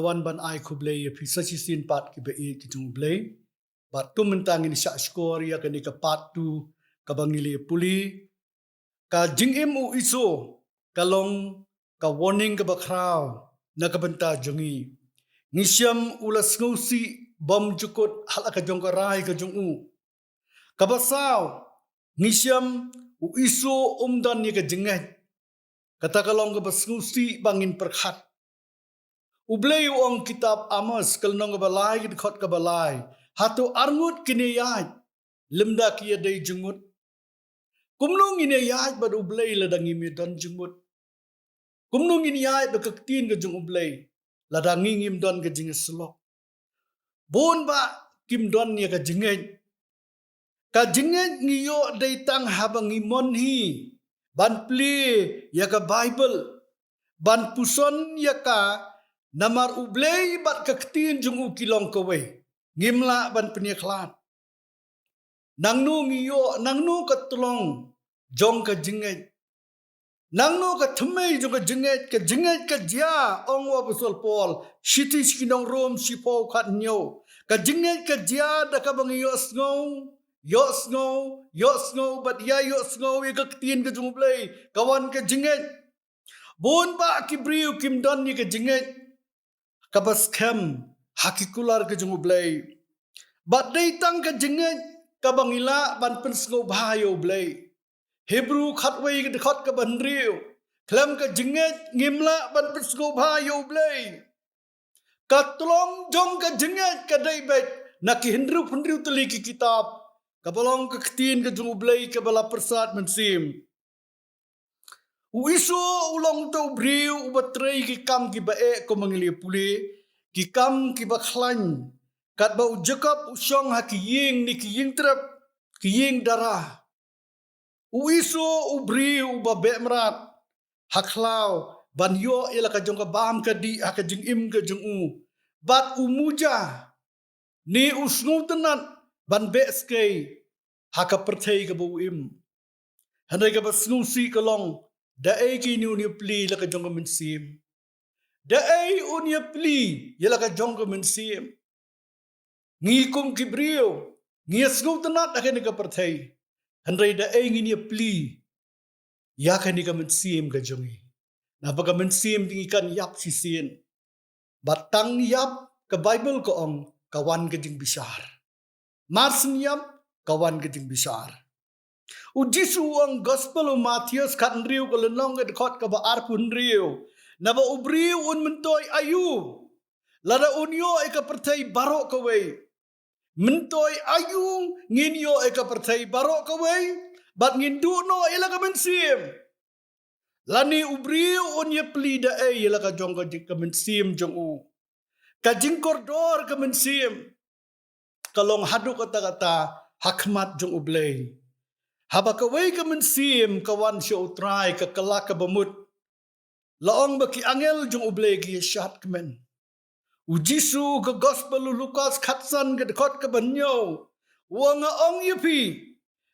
kawan ban ai kublay ya pisa sin pat ki be ki jung blay bat tu mentang ini syak skor ya kani ka pat tu ka bangili puli ka jingim u iso kalong ka warning ka bakraw na ka benta jungi ngisyam ulas ngusi bom jukut hal ka jong ka rai ka jung u ka basaw ngisyam u iso umdan ni ka jingat kata kalong ka basngusi bangin perkhat ublay ong kitab Amos kalnong ka balay khot ka balay hatu arngut kiniyat lemda kiya day jungmut kumnong iniyat bad ublay ladang imidon jungmut kumnong iniyat bakaktin ka jung ublay ladang ngim don ka jingas selok bon ba kim don niya ka jingat ngiyo day tang habang imon hi ban pli ya ka Bible ban puson ya ka namar ublay bat kaktin jung u kilong kawe ngimla ban peniaklat nangnu ngiyo nangnu ka tulong jong ka jingat nangnu ka thmei jong ka jingat ka dia ong wa pasol pol shiti skinong rom sipo khat nyo ka jingat ka dia da ka bang yo snow bat ya yo snow ya kaktin ka jung ublay kawan ka jingat bon ba kibriu kim don ni ka jingat kabas kem hakikular ke jung ublay bat day tang ka jingat kabangila ban pensngo bahayo ublay Hebrew khatway ke khot ka banriu klam ka jingat ngimla ban pensngo bahayo ublay katlong jong ka jingat ka day bet nak hindru teli ki kitab kabalong ka ktin ka jung ublay ka bala persat mensim uiso ulong to briu ubatrei ki kam ki bae ko mangili puli ki kam ki bakhlan kat ba ujakap usyong ha ki ying ni ki ying trap ki ying darah uiso ubriu ubabe mrat haklau ban yo ila ka jong ka bam ka di ha ka jing im ka jung u bat umuja ni usnu tenat ban be skei ha ka perthei ka bu im handai ka basnu si kalong da ai ki ni uni pli la ka jong min sim da ai uni pli ya la ka jong min sim ngi kum ki brio ngi asnu tanat akan ka perthai handai da ai ngi ni pli ya kan ka min sim ka jongi na ba ka min sim ding kan yap si sin batang yap ka bible ko ong kawan ka jing bisar marsin yap kawan ka jing bisar Ujisu ang gospel o Matthews kanriu ko lenong at kot ka ba arpun riu na ba ubriu un mentoy ayu lada unyo ay kapertay baro kaway mentoy ayu nginyo ay kapertay baro kaway bat ngindu no ila ka mensim lani ubriu unye plida ay ila ka jong ka mensim jong u kajing kordor ka mensim kalong hadu kata hakmat jong ublay haba kaway ka mensim kawan siya utray ka kalak ka bamut laong baki angel jong ublay ki shat kemen ujisu ka gospel Lukas khatsan ka dekot ka banyo wanga ong yipi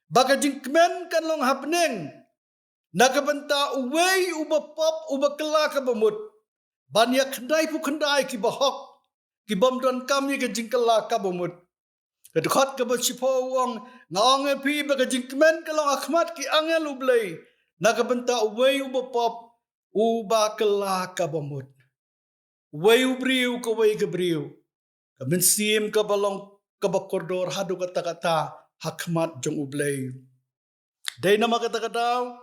baka jing kemen kan long hapneng nakabanta uway ubapop ubakala ka bamut banya khandai pu khandai ki bahok ki bomdon kami ka jing kala ka bamut kedekot ke bersipo wong ngaong epi baka jingkmen kalong akhmat ki angel ublay nakabenta uway ubapop BAKLA kabamut uway ubriu ka way gabriu kaminsim ka balong kabakordor hadu kata hakmat jong ublay day na makata-kataw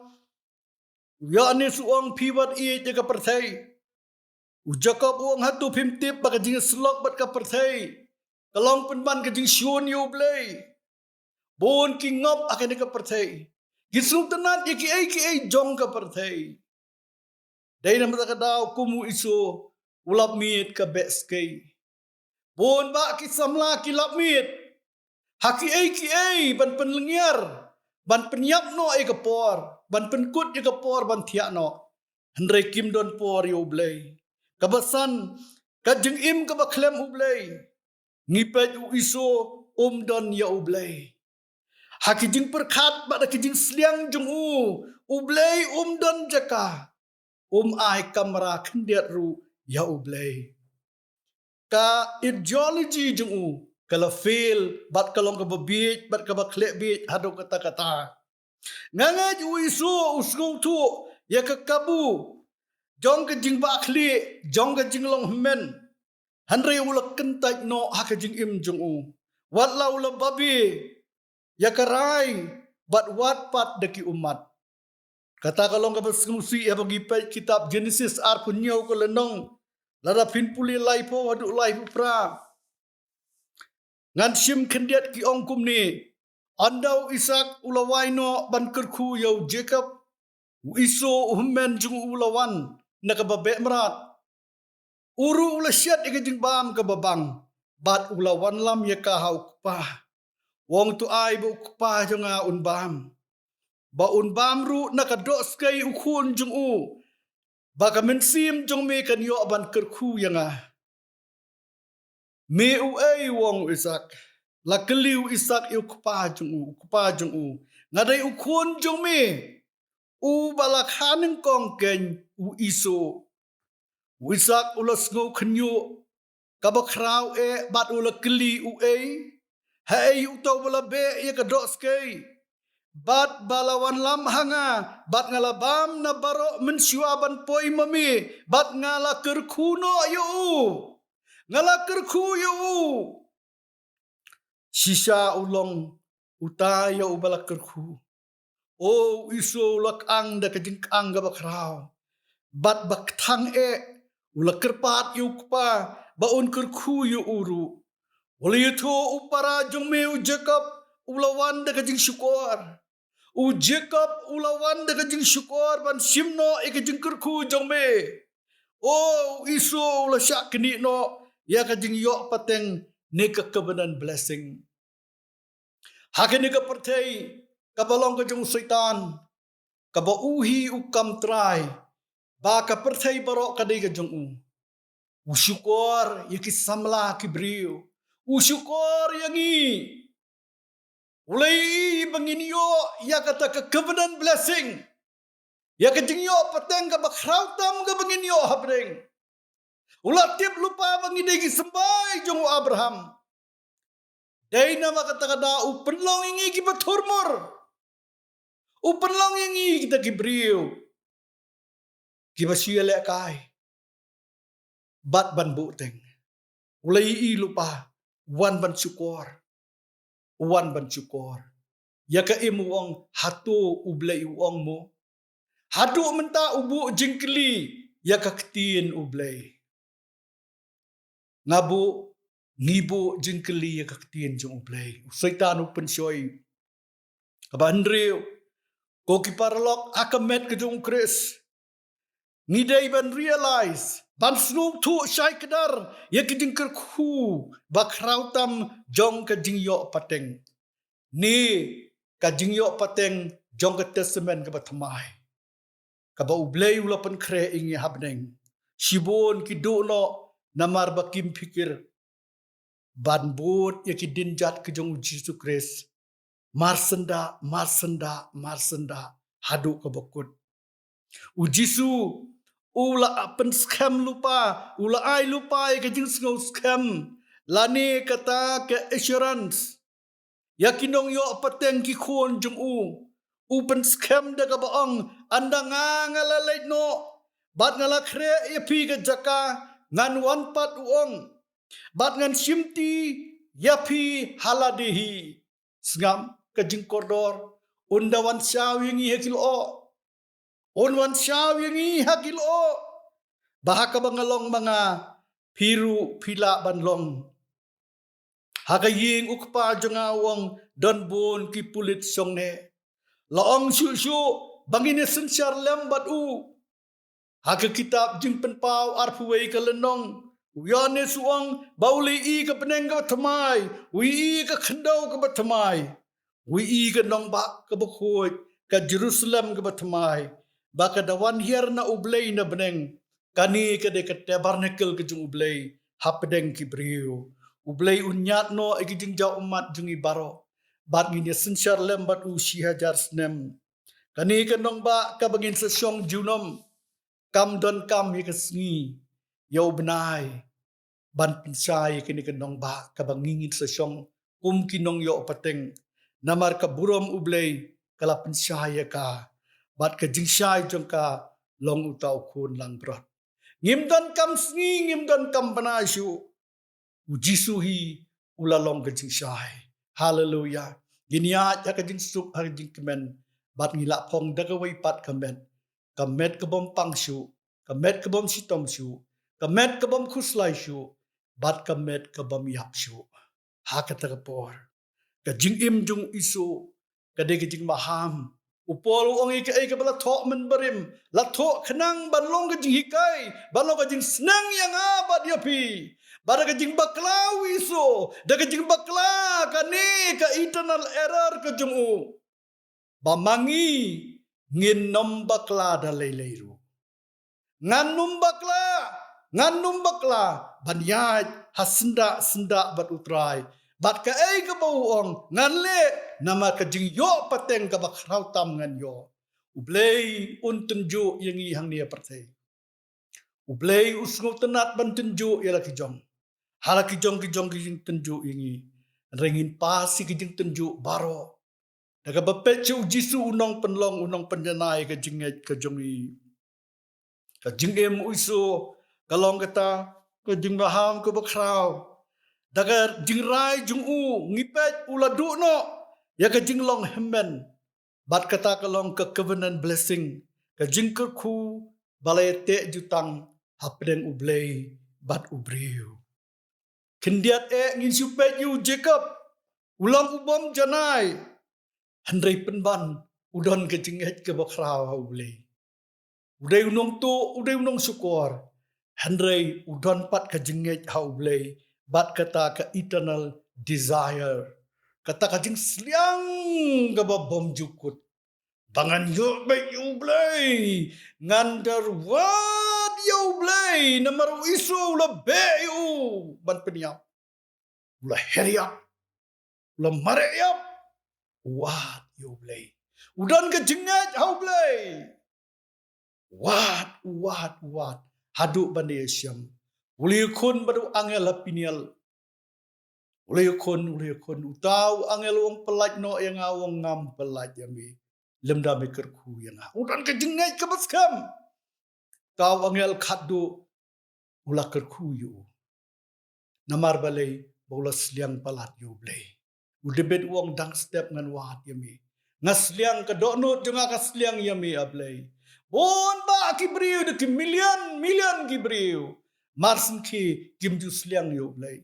ya ni suang piwat i ka perthai ujakap uang hatu pimtip baka jing slok bat ka perthai kalong penban ka jing syun yu blay bon ki ngop akan ka perthai gisung tenat ki ai jong ka perthai dai na mata daw kumu iso ulap mit ka beskei bon ba ki samla ki lap mit haki ai ban penlengiar ban penyap no ai ka por ban penkut ka por ban thia no handrai kim don por yu blay kabasan ka jing im ka bakhlem ublay ngipet u iso don ya ublay hakijing perkhat bada kijing sliang jung u ublay don jaka ai kamera khendiat ru ya ublay ka ideology jung u kala fail bat kalong ka babit bat ka baklek bit hado kata-kata nganga ju isu usngu tu ya ka kabu jong ka jing bakli jong ka jing long men hanre ula kentai no ha ka jing im jung u wat la ula babi ya ka rai bat wat pat deki umat kata kalong ka basngsi ya bagi kitab Genesis ar punyo ko lenong lara pinpuli lai po wadu lai pra ngan sim kendiat ki ong kum ni andau Isak ulawaino ban kerku yau Jacob iso hummen jung ulawan nakababe merat uru ula syat ikajing bam ke babang bat ulawan lam ya kahau kupah wong tu ai bu kupah jonga unbam ba unbam ru nakadok skai ukun jung u baka mensim jong me kan yo ban kerku yanga me u ai wong Isak la keliu Isak yu kupa jung u ngadai ukun jong me u balak haning kong ken u iso Isak ulas ngo khnyu kabakrau e bat ula keli u ai hai u to bala be ye ka dok skai bat balawan lam hanga bat ngalabam na baro mensyuaban poi mami bat ngala kerkuno yu ngala kerku yu sisa ulong utaya ubala kerku o iso lak ang da kajing ang ga bakrau bat bak thang e ula kerpat yu kpa baun kerku yu uru wali tu upara jong me u Jacob ulawan da kajing syukur u Jacob ulawan da kajing syukur ban simno e kajing kerku jong me o iso ula syak kini no ya kajing yok pateng ne ka covenant blessing hakene ka pertai kabalong ka jong syaitan kaba uhi ukam try ba ka pertai barok kadai ka jong u syukur yaki samla kibriu u syukur yangi ulai banginyo ya kata ka covenant blessing ya ka jingyo pateng ka bakrautam ka banginyo habreng ulatip lupa bangidai ki sambai jong Abraham dai nama kata kada upenlong ingi ki baturmur upenlong ingi kita ki briu ki basia le kai bat ban buteng ulai i lupa wan ban syukur ya ka imu wong hatu ublai wong mo hatu menta ubu jingkli ya ka ketin ublai ngabu ngibu jingkli ya ka ketin jong ublai syaitan upen syoi kabandriu ko ki parlok akamet ke jong Kris ngidai ban realize ban snum tu syai kedar ya ke jing kerku bakrautam jong ka jing yo pateng ni ka jing yo pateng jong ka testament ka batmai ka ba ublei ulapan kre ingi habneng shibon ki do no namar bakim pikir ban bot ya ki dinjat ke jong Jesus Kris marsenda hadu ka bakut ujisu ula apen scam lupa ula ai lupa ke jing ngau scam lani kata ke assurance yakinong yo pateng ki khon jung u pen scam de ka baong anda ngala leit no bat ngala kre e pi ke jaka ngan wan pat uong bat ngan simti yapi haladehi sngam ke jing kordor undawan syawingi hekil o onwan syawingi hakil o bahaka bangalong mga piru pila banlong hakaying ukpa jangawang donbon ki pulit songne laong syu bangine sensyar lembat u haka kitab jing penpau arpuwei kalenong uyane suang bauli i ka peneng ka thamai wi i ka khandau ka bathamai wi i ka nong ba ka bakhoi ka Jerusalem ka bathamai baka dawan hier na ublay na beneng kani ka de ka tabernacle ka jung ublay hapdeng ki brio ublay unyat no ikijing ja umat jung ibaro bat ngini sensyar lembat u shihajar snem kani ka nong ba ka bangin sa syong junom kam don kam ye ka sngi yo benai ban pinsay kini kenong ba kabangingin sa siyong kinong yo pateng namar ka burom ublay kala pinsaya ka bat ka jingsay jong ka long utaw kun lang brot ngimdan kam sngi ngimdan kam banasyu ujisuhi ulalong ka jingsay hallelujah ginia ya ka jingsuk har jing kemen bat ngila phong dagaway pat kamet kabom pangsyu kamet kabom sitom syu kamet kabom khuslai syu bat kamet kabom yap syu hakata kapor ka jing im jung isu ka de ka jing maham upol ong ika ika bala thok men barim la thok khnang ban long ka jing hikai ban long ka jing snang yang abat yapi bara ka jing baklau isu da ka jing bakla ka ne ka eternal error ka jung u bamangi ngin nom bakla da leileiru nganum bakla banyaj hasenda senda bat utrai bat ka ei ka bauong ngan le nama ka jing yo pateng ka bakrau tam ngan yo ublei untunju yangi hang nia partei ublei usngo tenat ban tunju yala ki jong hala ki jong ki jing tunju yangi rengin pasi ki jing tunju baro daga bapet chu jisu unong penlong unong penjanai ka jinget ka jongi ka jingem uiso kalong kata ka jing baham ka bakrau daga jingrai jungu ngipet uladu no ya ka jinglong hemben bat kata kalong ka covenant blessing ka jingker khu balai te jutang hapdeng ublei bat ubriu kendiat ngin supet yu Jacob ulang ubom janai handai penban udon ka jinget ka bakrau ublei udai unong syukur handai udon pat ka jinget ublei bat kata ka eternal desire kata ka jing sliang ka bom jukut bangan yo baik you blay ngandar wat you blay namaru isu la be you ban peniap la heriap la mareap wat you blay udan ka jinget how blay wat hadu bande syam uli kun badu angel pinial uli kun utau angel wong pelaj no yang awong ngam pelaj yami lemda mikir ku yang udan ka jingai ka baskam tau angel khadu ula kerku yu namar balai bola sliang palat yu blai udebet wong dang step ngan wat yami ngasliang ka donut jonga ka sliang yami ablai bon ba ki briu de ki million ki briu marsin ki kimju sliang yu blai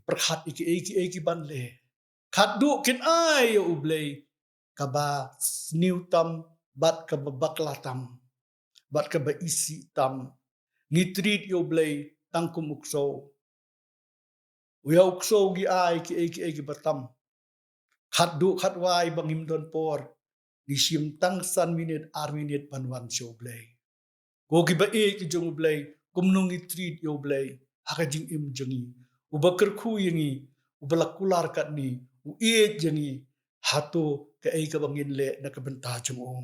perhat iki banle khadu kin ai yu blai kaba sniutam bat ka bakla tam bat ka ba isi tam ngitrit yu blai tangkum ukso uya ukso gi ai ki batam khadu khatwai bangim don por disim tang san minute ar minute panwan show blay go gi ba ki jong blay kumnung ngitrit yu blay haka jing im jengi ubakar khu yangi ubalakular kat ni u jengi hato ka ka bangin le na ka benta jong o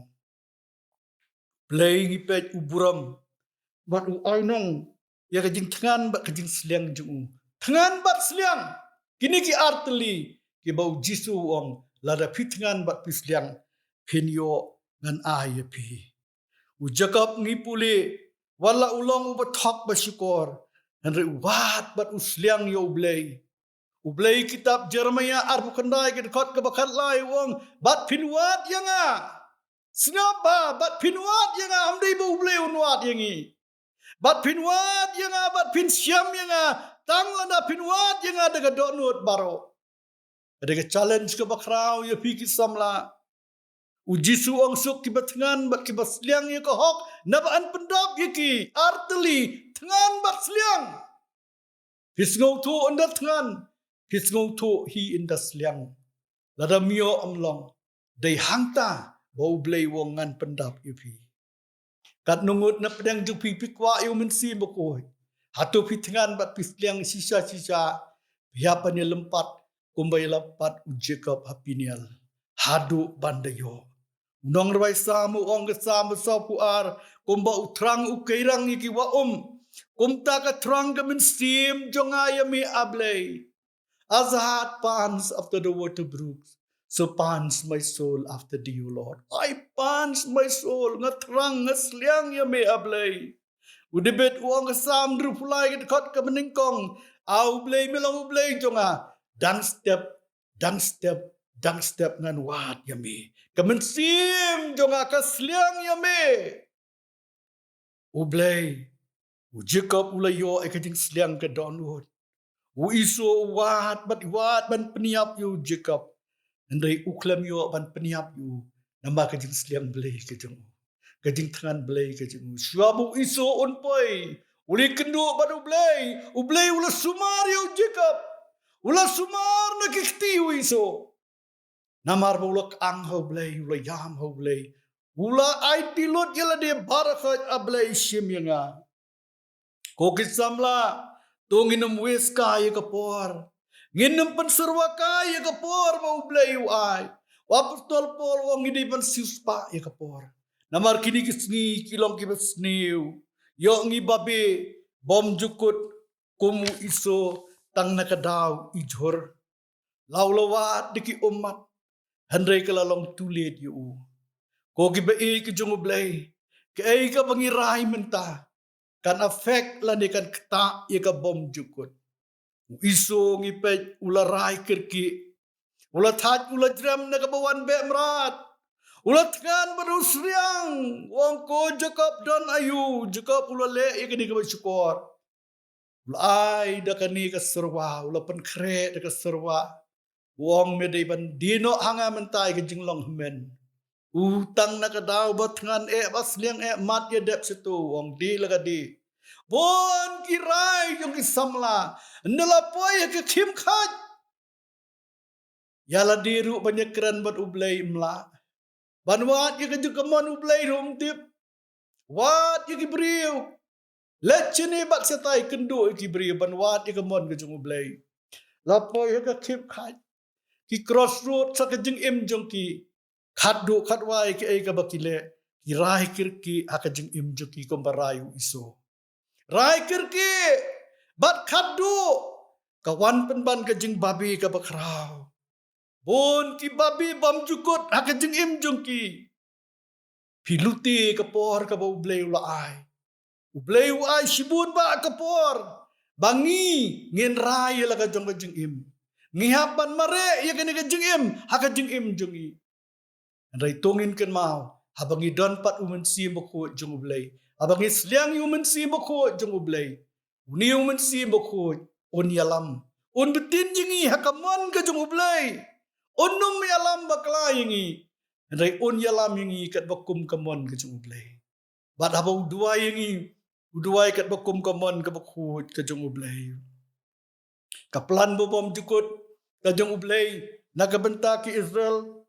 blay ngi pet uburam bat u ainong ya ka jing thangan ba ka jing sliang jung thangan bat sliang kini ki artli ki bau jisu ong lada pithangan bat pisliang pinyo ngan ayapi u Jacob ngi puli wala ulong u bathok basyukor andre wat bat usliang yo ublay kitab Jeremiah arbu kandai ki khot ka bakat lai wong bat pinwat yanga snaba bat pinwat yanga amdei bu ublay unwat yangi bat pinwat yanga bat pin syam yanga tanglanda pinwat yanga daga donut baro daga challenge ka bakrau ya piki samla ujisu ong suk ki batngan bat ki basliang ya ka hok nabaan pendap yaki arteli tngan bat sliang pisngau tu under tngan pisngau tu hi inda sliang lada mio amlong dai hangta bau blai wong ngan pendap yupi kat nungut na pedang jupi pikwa yu mensi bokoi hatu pitngan bat pisliang sisa biapan ya lempat kumbai lapat Jacob hapinial hadu bandayo nong rai samu ong samu sapu ar kumba utrang ukairang iki wa Kumta ka trang ka min sim jonga yami ablay. As the heart pants after the water brooks, so pants my soul after thee, O Lord. I pants my soul, nga trang nga sliang yami ablay. Udibet uang kasam drupulay ket kot ka meningkong. Au blay melang ublay jonga. Dang step ngan wat yami. Kemensim jonga kasliang yami. Ublay. Jacob ulayo ay kajing sliang ka donwood. Iso wat ban peniap yu Jacob. Andai uklam yu ban peniap yu. Nama kajing sliang blay kajing. Kajing tangan blay kajing. Swabu iso onpoy. Uli kendu ban ublay. Ublay ula sumar yu Jacob. Ula sumar na kikti yu iso. Namar ba ula kaang hau blay. Ula yam hau blay. Ula ay tilot yala de barakat ablay sim yanga. Kokit samla, to nginam wes kaya kapor. Nginam panserwa kaya kapor, maublay ay. Wapostol Paul wang hindi pan siuspa ya kapor. Namar kini kisni kilong kibas niu. Yo ngi babi, bom jukut, kumu iso, tang nakadaw, ijhor. Laulawat diki umat, handray kalalong tulid yu. Kogi ba ikijong ublay, kaya ka pangiray menta. Kan afek lani kan kta ya ka bom jukut. Iso ngipet ula rai kirki. Ula that ula dram na kabawan be mrat. Ula tkan barus riang. Wang ko Jacob don ayu. Jacob ula le ya kini ka syukur. Ula ay da kani ka serwa. Ula pan kre da ka serwa. Wang medai ban dino hanga mentai ka jinglong hemen. Utang na kadaw bat ngan bas liang mat ya dep situ wong di laga di. Bon kirai yung kisamla nalapoy ke kimkhat. Yala diru banyak keran bat ublay mla. Banwat ya kaju kamon ublay rum tip. Wat ya kibriu. Let chini bak setai kendo kibriu banwat ya kamon kajung ublay. Lapoy ya ke kimkhat. Ki crossroad sa kajung jong ki. Khaddu khadwai ki ay kabakile ki rai kirki akajing imjuki kumbarayu iso. Rai kirki bat khaddu kawan penban kajing babi kabakrau. Bon ki babi bam jukut akajing imjuki. Piluti kapor kabublay ulaay. Ublay uay sibun ba kapor. Bangi ngin rai la kajing im. Ngihapan mare ya kani kajing im hakajing imjungi. Andai tongin kan mau, habang idon pat umensi boko jung ublay. Habang isliang umensi boko jung ublay. Uni umensi boko on yalam. On betin jingi hakamon ka jung ublay. Onum yalam bakla yingi. Andai on yalam yingi kat bakum kamon ka jung ublay. Bat habang uduay yingi, uduay kat bakum kamon ka boko ka jung ublay. Kaplan bom jukut ka jung ublay. Nagabenta ki Israel.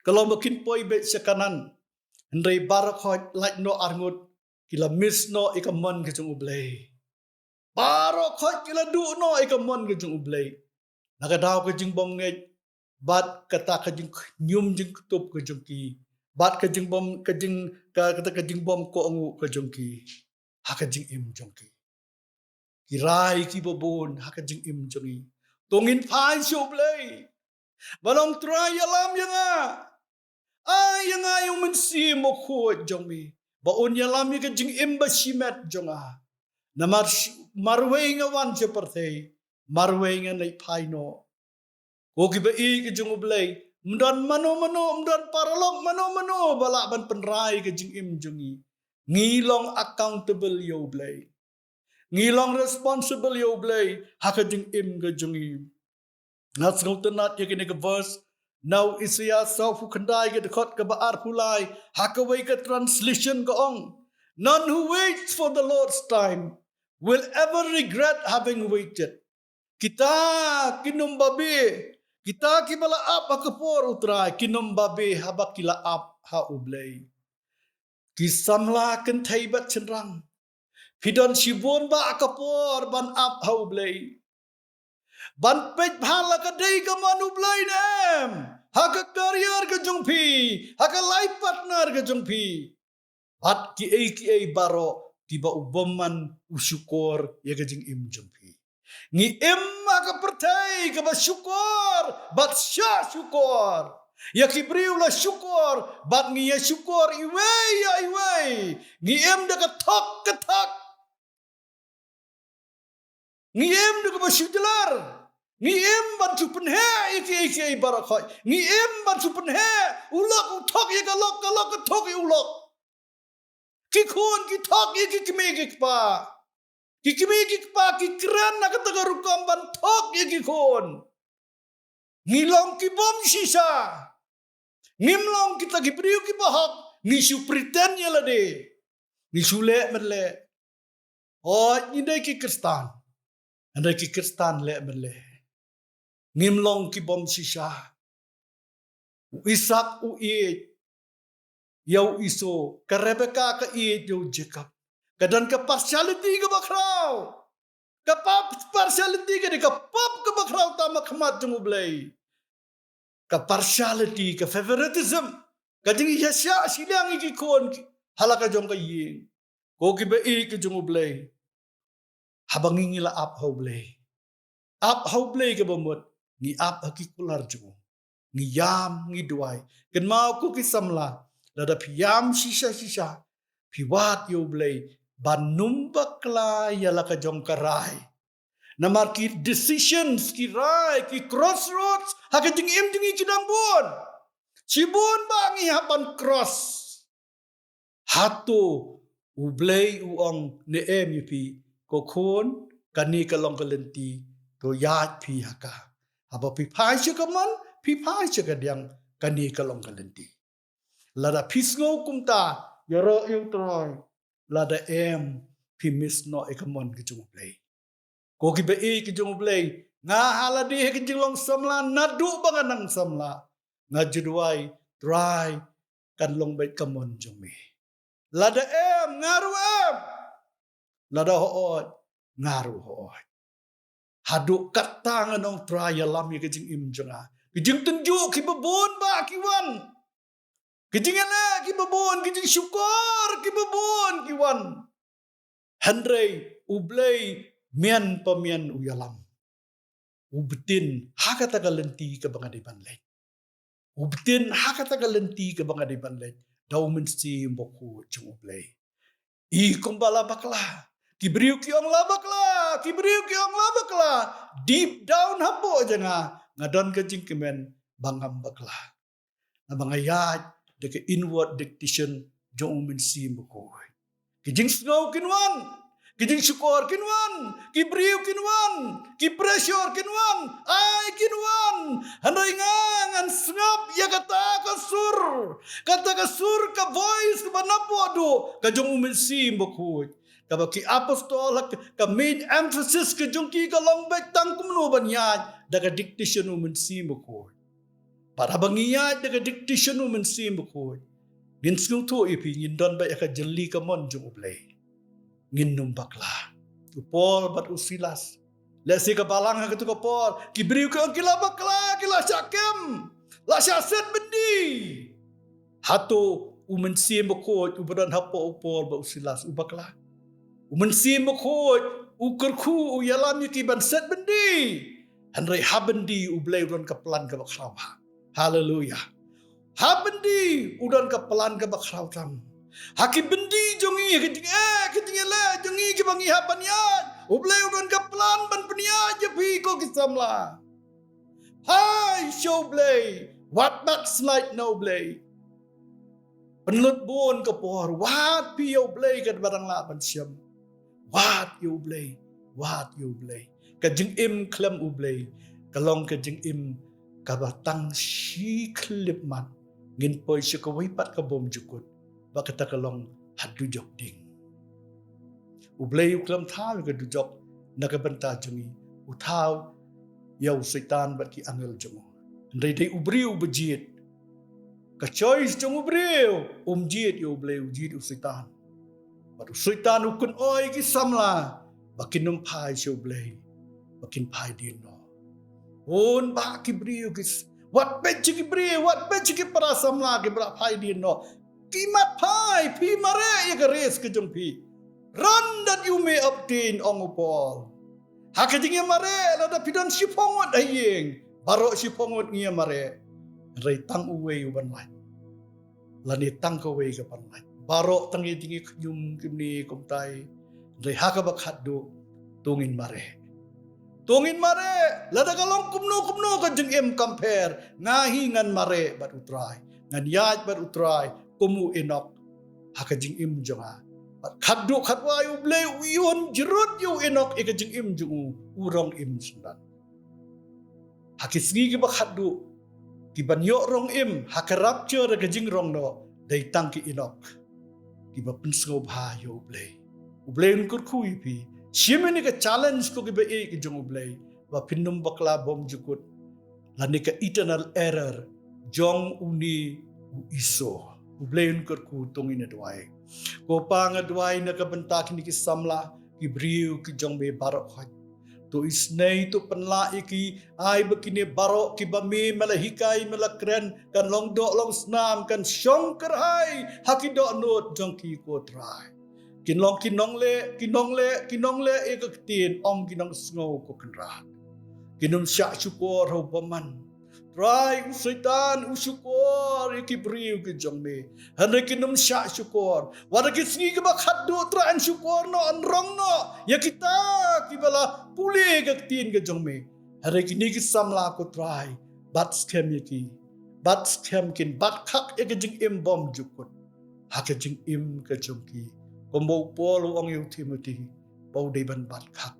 Kalau makin poi bet sekanan, hendai barakot like no arngut, kila mis no ikamon kejung ublay. Barakot kila du no ikamon kejung ublay. Nakadaw kejung bom ngej, bat kata kejung nyum jeng kutup kejung ki. Bat kejung bom kata kejung bom ko angu kejung ki. Hakejung im jung ki. Kirai ki bobon hakejung im jung ki. Tongin pai si ublay. Balong try alam yanga. Ay yang ayong mensi mo ko jongi. Baon yalam yung kajing imbasimet jonga. Na marway nga wan siya partay. Marway nga naipayno. Kogi ba kajing ublay. Mdan mano, mdan paralog mano. Balaban penray kajing imjongi. Ngilong accountable yo ublay. Ngilong responsible yo ublay. Hakajing im kajongi. Nats ngautanat yung kiniga verse. Now isya safu kandai ke dekot ke baar pulai hakawai ke translation goong. None who waits for the Lord's time will ever regret having waited. Kita kinum babi, kita kibala ap hakapor utrai kinum babi habakila ap ha ublay. Kisamla kentai bat cenrang. Pidon shibon ba akapor ban ap ha ublay. Ban pej bhala ka day ka manublay nem. Haka career ka jungpi. Haka life partner ka jungpi. Bat ki ay baro. tiba ubaman usyukur ya kajing im jumpi. Ngi im maka pertai ke syukur, bat syah syukur. Ya kibriu la syukur, bat ngi ya syukur iwei ya iwei. Ngi im da ketok ketak. Ngi im da ke syujelar. Ngi im ban supen he iki barakai. Ngi im ban supen he ulok utok ya kalok ketok ya ulok. Kikun kitok ya kikpa. Kikpa kikran na kataga rukam ban tok ya kikun. Ngilong kibom sisa. Ngimlong kita kipriu kibahak. Nisu pretend ya lade. Nisu le merle. Oh indai ki Kristan. Andai ki Kristan le merle. Ngimlong kibom sisa. Isak uit. Yau iso. Karebeka ka iit yau Jacob. Kadan ka partiality ka bakraw. Kapap partiality ka di kapap ka bakraw tama kamat jumublay. Ka partiality, ka favoritism. Kading yasya silang ikikon halaka jong kaying. Ko kibai ka jumublay. Habang ngingila ap haublay. Ap haublay ka bamot. Ni ap hakikular jumo. Ni yam ni duay. Kan mau ko kisamla. Lada piyam sisa. Piwat yoblay. Banum bakla yala ka jong karay. Namar ki decisions ki rai ki crossroads hakajing im dingi kidang bon. Sibon bangi hapan cross. Hato ublay uang ne em yupi kokon kani kalong kalenti to yat pi haka. Apa pi pai chakaman pi pai chakadiang kani kalong kalenti. Lada pisngo kumta yaro yung troy. Lada em pi misno ekamon ki jumublay. Ko ki bei ki jumublay nga haladi ki jinglong samla nadu banganang samla nga judway try kan long bait kamon jumi. Lada em ngaru em. Lada hoot ngaru hoot. Hadu katang anong try alam ki jing im jonga. Ki jing tunjuk ki babon ba ki wan. Kijingala kibabon, kijing syukur kibabon kiwan. Handray ublay mian pamian uyalam. Ubetin hakata galenti ke bangadiban lain. Ubetin hakata galenti ke bangadiban lain. Daw mensi mboku cung ublay. I kumbala bakla. Kibriu kiong la bakla. Kibriu kiong la bakla. Deep down hapo aja ngadon kejing kemen bangam bakla. Na bangayat deke inward dictation jong mensi mbokoy. Kijing snow kinwan, kijing syukur kinwan, kibriu kinwan, kipressure kinwan, ay kinwan. Handoy ngan snap ya kata kasur ka voice ka banapodo ka jong mensi mbokoy. Kabaki apostol ka main emphasis ka jong ki ka longbek tang kumno banyad daga dictation mensi mbokoy. Para bangiyat daga dictation mensi mbokoy. Ngin snu to ipi ngin don ba ka jeli ka mon jung ublay. Ngin num bakla. Tu Paul bat usilas. Lesi ka balang ka tu ka Paul. Kibriu ka kila bakla kila syakem. La syaset bendi. Hato umensi mbokoy ubadan hapo Paul ba usilas ubakla. Umensi mbokoy ukurku uyalam ki ban set bendi. Handrai habendi ublay don ka plan ka bakrawa. Hallelujah. Habendi udan ka pelan ka bakraw tam. Haki bendi jongi keting le jongi ki bangi hapanyat. Ublay udan ka pelan ban peniat je pi ko kisamla. Hai show blay. What backslide no blay. Penlut bon ka por. What pi yo blay ka barang la ban syam. What yo blay. What yo blay. Ka jing im klem ublay. Kalong ka jing im kabatang si klip man. Ngin poy siya kawipat ka BYMJUKUT. Bakit kalong hadujok ding. Ublay uklam thaw ka dujok nakabanta jungi. Utaw yaw setan bat ki angel jungo. Ndray day ubriw bajit. Ka choice jung ubriw. Jit yaw ublay ujit setan. Bat setan ukun oy ki samla. Bakin numpay siya ublay. Bakin pay din no. On ba ki briw kis. Wat pechi ki briw. Wat pechi ki para samla ki bra pay din no. Kimat pay. Pi mare ya ka res ka jung pi. Run that you may obtain ongupol. Hakajing mare lada pidan sipongot ayeng. Barok sipongot ngia mare. Ray tang uwe uban lai. Lani tang kaway kapan lai. Barok tangi tingi knyum kimni kumtai. Ray hakabak haddo tungin mare. Tungin mare, lada kalong kumno kajeng em compare, ngahi ngan mare bat utrai, ngan yaj bat utrai, kumu enok, hakajeng em jonga. Bat khaddu khadwa yu blay uyun jerut yu enok ikajeng em jongu, urong em sundan. Hakisgi kiba khaddu, kiban yok rong em, hakarapture kajeng rong no, day tangki enok. Kiba pensngob ha yu blay. Ublay unkur kui pi. Siapa ni ke challenge ko kiba ke jong ublay wa pinum bakla BYMJUKUT lani ke eternal error jong uni iso ublay unkur ku tongin adwai ko pang adwai na kabentak ni ki samla ki briu ki jong be barok khat to isnei to penla iki ai bekine barok ki ba me malahikai malakren kan long do long snam kan shongker hai hakido not jong ki ko try kinong le ekaktin om kinong snow ko kenrat kinum syak syukur ho paman try usaitan usyukur ikibriu ke jongme hande kinum syak syukur wada kisngi ke bakhaddu tran syukur no anrong no ya kita kibala puli kaktin ke jongme hande kini kisamla ko try bat scam yaki bat scam kin bat khak ekajing im BYMJUKUT hakajing im ke jongki Kombo polo ang yung Timothy, bau day ban bat kak.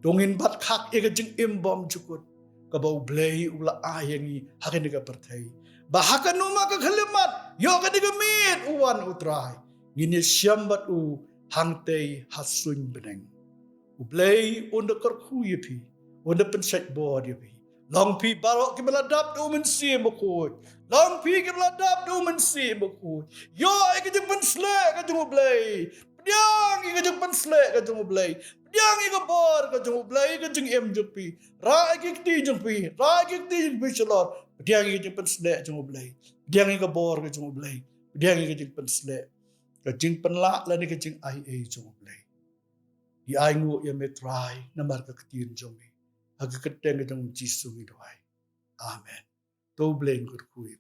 Dongin bat kak ikajing im BYMJUKUT, kabau blay ula ayangi hakin ka pertay. Bahakan numa ka kalimat, yo ka digamit uwan utray. Ngini siyam bat u hangtay hasuin beneng. Ublay unda karkuyipi, unda pensek bod yipi. Long pi barok kibaladap do mensi mokot. Long pi kibaladap do mensi mokot. Yo ikajing pensle kajung ublay. Pediang ikajeng penslek kajeng ublay. Pediang ikabor kajeng ublay kajeng em jengpi. Ra ikikti jengpi. Ra ikikti jengpi celor. Pediang ikajeng penslek kajeng ublay. Pediang ikabor kajeng ublay. Pediang ikajeng penslek. Kajeng penlak lani kajeng IA jeng ublay. Di aingu ya metrai namar keketin jengmi. Aga keteng kajeng jisu hiduai. Amen. Tau bleng kurkui.